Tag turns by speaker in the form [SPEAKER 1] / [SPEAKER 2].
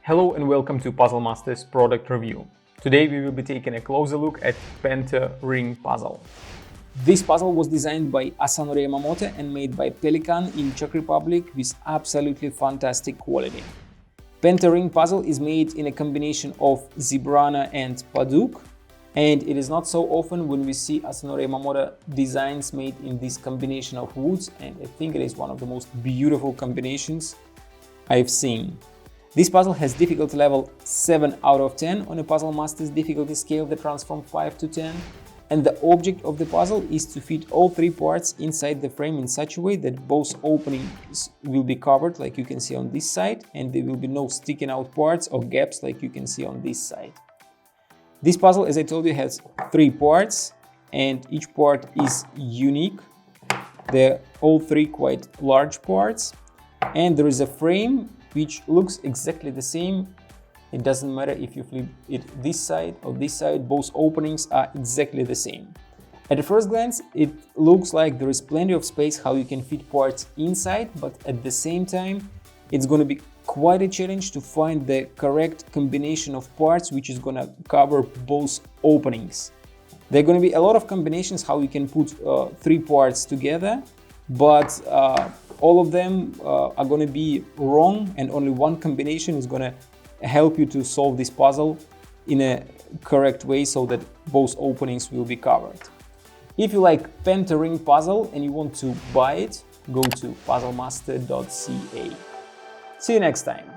[SPEAKER 1] Hello and welcome to Puzzle Masters product review. Today we will be taking a closer look at Penta Ring puzzle.
[SPEAKER 2] This puzzle was designed by Asanori Yamamoto and made by Pelikan in Czech Republic with absolutely fantastic quality. Penta Ring puzzle is made in a combination of Zebrana and Paduk, and it is not so often when we see Asanori Yamamoto designs made in this combination of woods, and I think it is one of the most beautiful combinations I've seen. This puzzle has difficulty level 7 out of 10 on a Puzzle Masters difficulty scale that runs from 5 to 10. And the object of the puzzle is to fit all three parts inside the frame in such a way that both openings will be covered, like you can see on this side, and there will be no sticking out parts or gaps like you can see on this side. This puzzle, as I told you, has three parts, and each part is unique. They're all three quite large parts, and there is a frame which looks exactly the same. It doesn't matter if you flip it this side or this side, both openings are exactly the same. At the first glance, it looks like there is plenty of space how you can fit parts inside, but at the same time, it's going to be quite a challenge to find the correct combination of parts which is going to cover both openings. There are going to be a lot of combinations how you can put three parts together, but all of them are going to be wrong, and only one combination is going to help you to solve this puzzle in a correct way so that both openings will be covered. If you like Penta Ring puzzle and you want to buy it, go to puzzlemaster.ca. See you next time.